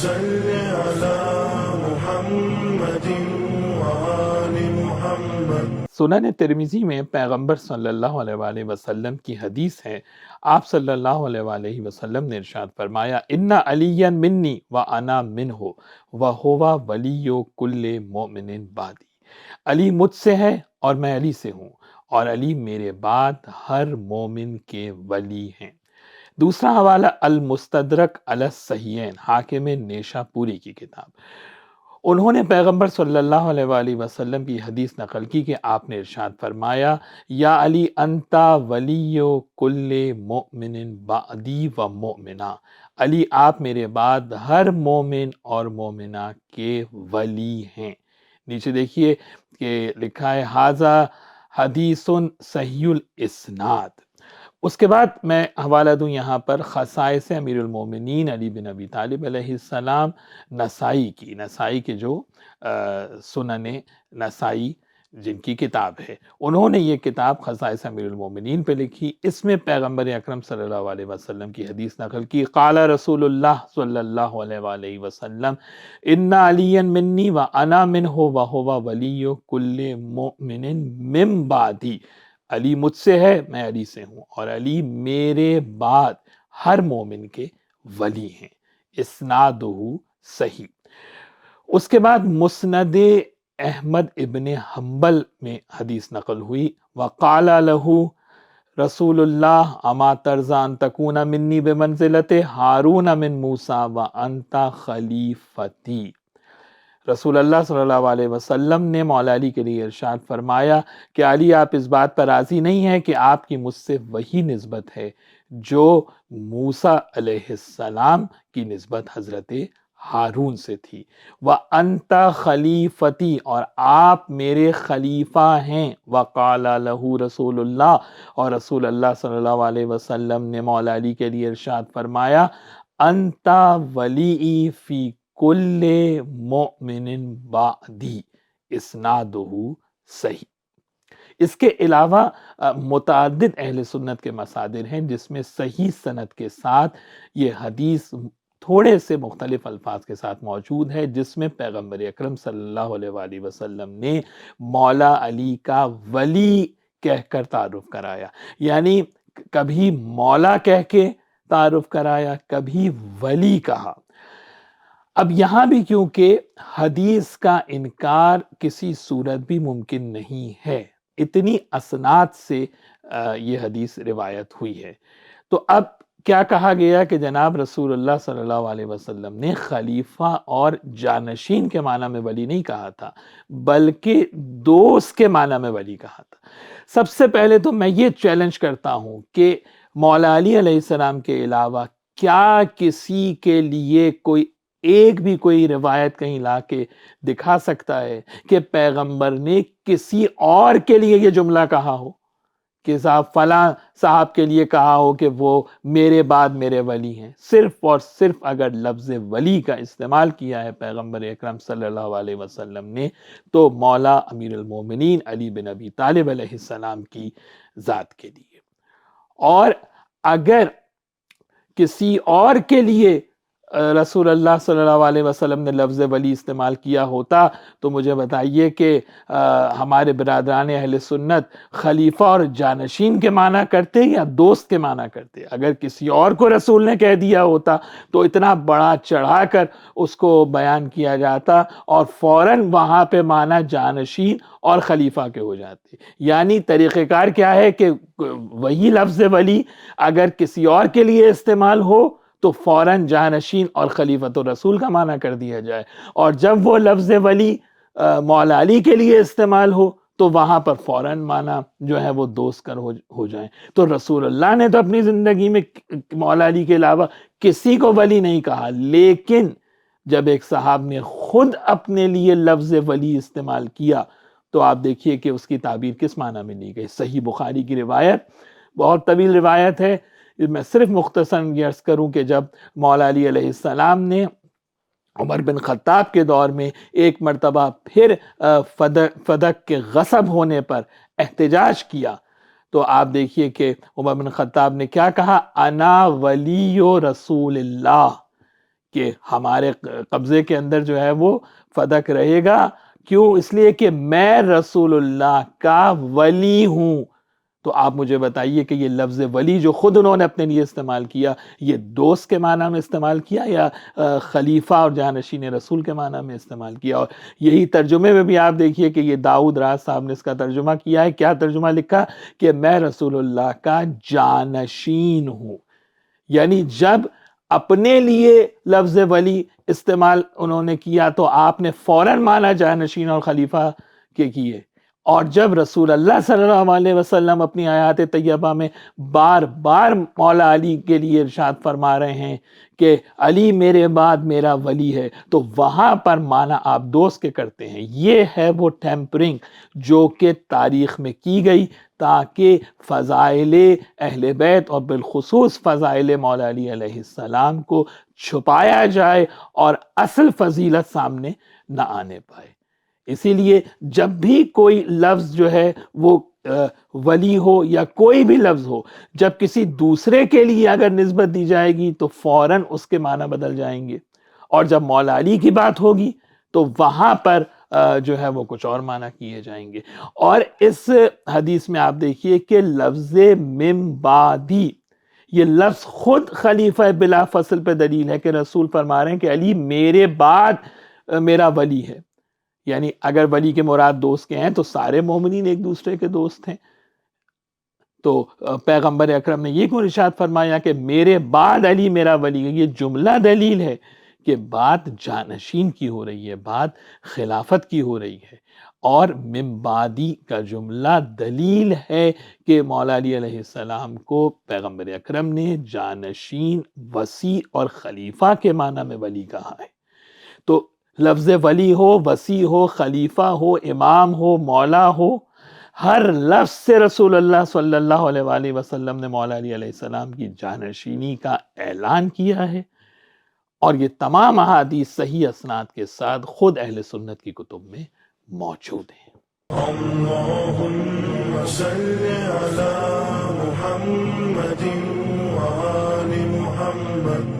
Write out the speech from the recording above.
صل على محمد وآل محمد۔ سنن ترمذی میں پیغمبر صلی اللہ علیہ وآلہ وسلم کی حدیث ہے، آپ صلی اللہ علیہ وآلہ وسلم نے ارشاد فرمایا، ان علی منی وانا منہ وہو ولی کل مؤمن بعدی۔ علی مجھ سے ہے اور میں علی سے ہوں، اور علی میرے بعد ہر مومن کے ولی ہیں۔ دوسرا حوالہ المستدرک علی الصحیحین، حاکم نیشا پوری کی کتاب۔ انہوں نے پیغمبر صلی اللہ علیہ وآلہ وسلم کی حدیث نقل کی کہ آپ نے ارشاد فرمایا، یا علی انتا ولی کل مؤمن بعدی و مؤمنہ، علی آپ میرے بعد ہر مومن اور مومنہ کے ولی ہیں۔ نیچے دیکھیے کہ لکھا ہے ھذا حدیث صحیح الاسناد۔ اس کے بعد میں حوالہ دوں یہاں پر خصائص امیر المومنین علی بن ابی طالب علیہ السلام، نسائی کے جو سنن نسائی جن کی کتاب ہے، انہوں نے یہ کتاب خصائص امیر المومنین پہ لکھی۔ اس میں پیغمبر اکرم صلی اللہ علیہ وسلم کی حدیث نقل کی، قال رسول اللہ صلی اللہ علیہ وآلہ وسلم، ان علی منی وانا منہ وہو ولی کل مؤمن من بعدی، علی مجھ سے ہے میں علی سے ہوں، اور علی میرے بعد ہر مومن کے ولی ہیں۔ اسنادہ صحیح۔ اس کے بعد مسند احمد ابن حنبل میں حدیث نقل ہوئی، وقال لہ رسول اللہ اما ترضی ان تکون منی بمنزلۃ ہارون من موسیٰ وانت خلیفتی۔ رسول اللہ صلی اللہ علیہ وسلم نے مولا علی کے لیے ارشاد فرمایا کہ علی آپ اس بات پر راضی نہیں ہیں کہ آپ کی مجھ سے وہی نسبت ہے جو موسیٰ علیہ السلام کی نسبت حضرت ہارون سے تھی، وَأَنْتَ خلیفتی، اور آپ میرے خلیفہ ہیں، وَقَالَ لَهُ رسول اللہ، اور رسول اللہ صلی اللہ علیہ وسلم نے مولا علی کے لیے ارشاد فرمایا، أَنْتَ وَلِئِي فِي کل مؤمن بعدی، اسنادہ صحیح۔ اس کے علاوہ متعدد اہل سنت کے مصادر ہیں جس میں صحیح سند کے ساتھ یہ حدیث تھوڑے سے مختلف الفاظ کے ساتھ موجود ہے، جس میں پیغمبر اکرم صلی اللہ علیہ وآلہ وسلم نے مولا علی کا ولی کہہ کر تعارف کرایا، یعنی کبھی مولا کہہ کے تعارف کرایا، کبھی ولی کہا۔ اب یہاں بھی کیونکہ حدیث کا انکار کسی صورت بھی ممکن نہیں ہے، اتنی اسناد سے یہ حدیث روایت ہوئی ہے، تو اب کیا کہا گیا کہ جناب رسول اللہ صلی اللہ علیہ وسلم نے خلیفہ اور جانشین کے معنی میں ولی نہیں کہا تھا، بلکہ دوست کے معنی میں ولی کہا تھا۔ سب سے پہلے تو میں یہ چیلنج کرتا ہوں کہ مولا علی علیہ السلام کے علاوہ کیا کسی کے لیے کوئی روایت کہیں لا کے دکھا سکتا ہے کہ پیغمبر نے کسی اور کے لیے یہ جملہ کہا ہو کہ فلاں صاحب کے لیے کہا ہو کہ وہ میرے بعد میرے ولی ہیں؟ صرف اور صرف اگر لفظ ولی کا استعمال کیا ہے پیغمبر اکرم صلی اللہ علیہ وسلم نے تو مولا امیر المومنین علی بن ابی طالب علیہ السلام کی ذات کے لیے، اور اگر کسی اور کے لیے رسول اللہ صلی اللہ علیہ وسلم نے لفظ ولی استعمال کیا ہوتا تو مجھے بتائیے کہ ہمارے برادران اہل سنت خلیفہ اور جانشین کے معنی کرتے یا دوست کے معنی کرتے؟ اگر کسی اور کو رسول نے کہہ دیا ہوتا تو اتنا بڑا چڑھا کر اس کو بیان کیا جاتا اور فوراً وہاں پہ معنی جانشین اور خلیفہ کے ہو جاتے۔ یعنی طریقہ کار کیا ہے کہ وہی لفظ ولی اگر کسی اور کے لیے استعمال ہو تو فوراً جانشین اور خلیفۃ الرسول کا معنی کر دیا جائے، اور جب وہ لفظ ولی مولا علی کے لیے استعمال ہو تو وہاں پر فوراً معنی جو ہے وہ دوست کر ہو جائیں۔ تو رسول اللہ نے تو اپنی زندگی میں مولا علی کے علاوہ کسی کو ولی نہیں کہا، لیکن جب ایک صاحب نے خود اپنے لیے لفظ ولی استعمال کیا تو آپ دیکھیے کہ اس کی تعبیر کس معنی میں لی گئی۔ صحیح بخاری کی روایت، بہت طویل روایت ہے، میں صرف مختصراً یہ عرض کروں کہ جب مولا علی علیہ السلام نے عمر بن خطاب کے دور میں ایک مرتبہ پھر فدق کے غصب ہونے پر احتجاج کیا تو آپ دیکھیے کہ عمر بن خطاب نے کیا کہا، انا ولی رسول اللہ، کہ ہمارے قبضے کے اندر جو ہے وہ فدق رہے گا. کیوں؟ اس لیے کہ میں رسول اللہ کا ولی ہوں. تو آپ مجھے بتائیے کہ یہ لفظ ولی جو خود انہوں نے اپنے لیے استعمال کیا، یہ دوست کے معنی میں استعمال کیا یا خلیفہ اور جانشین رسول کے معنی میں استعمال کیا؟ اور یہی ترجمے میں بھی آپ دیکھیے کہ یہ داؤد راز صاحب نے اس کا ترجمہ کیا ہے. کیا ترجمہ لکھا؟ کہ میں رسول اللہ کا جانشین ہوں. یعنی جب اپنے لیے لفظ ولی استعمال انہوں نے کیا تو آپ نے فوراً معنی جانشین اور خلیفہ کے کیے، اور جب رسول اللہ صلی اللہ علیہ وسلم اپنی آیات طیبہ میں بار بار مولا علی کے لیے ارشاد فرما رہے ہیں کہ علی میرے بعد میرا ولی ہے، تو وہاں پر معنی آپ دوست کے کرتے ہیں. یہ ہے وہ ٹیمپرنگ جو کہ تاریخ میں کی گئی تاکہ فضائل اہل بیت اور بالخصوص فضائل مولا علی علیہ السلام کو چھپایا جائے اور اصل فضیلت سامنے نہ آنے پائے. اسی لیے جب بھی کوئی لفظ جو ہے وہ ولی ہو یا کوئی بھی لفظ ہو، جب کسی دوسرے کے لیے اگر نسبت دی جائے گی تو فوراً اس کے معنی بدل جائیں گے، اور جب مولا علی کی بات ہوگی تو وہاں پر جو ہے وہ کچھ اور معنی کیے جائیں گے. اور اس حدیث میں آپ دیکھیے کہ لفظ من بعدی، یہ لفظ خود خلیفہ بلا فصل پہ دلیل ہے کہ رسول فرما رہے ہیں کہ علی میرے بعد میرا ولی ہے. یعنی اگر ولی کے مراد دوست کے ہیں تو سارے مومنین ایک دوسرے کے دوست ہیں. تو پیغمبر اکرم نے یہ کیوں ارشاد فرمایا کہ میرے بعد علی میرا ولی ہے؟ یہ جملہ دلیل ہے کہ بات جانشین کی ہو رہی ہے، بات خلافت کی ہو رہی ہے. اور من بعدی کا جملہ دلیل ہے کہ مولا علی علیہ السلام کو پیغمبر اکرم نے جانشین، وصی اور خلیفہ کے معنی میں ولی کہا ہے. تو لفظ ولی ہو، وصی ہو، خلیفہ ہو، امام ہو، مولا ہو، ہر لفظ سے رسول اللہ صلی اللہ علیہ وآلہ وسلم نے مولا علی علیہ السلام کی جانشینی کا اعلان کیا ہے. اور یہ تمام احادیث صحیح اسناد کے ساتھ خود اہل سنت کی کتب میں موجود ہیں. اللهم صل على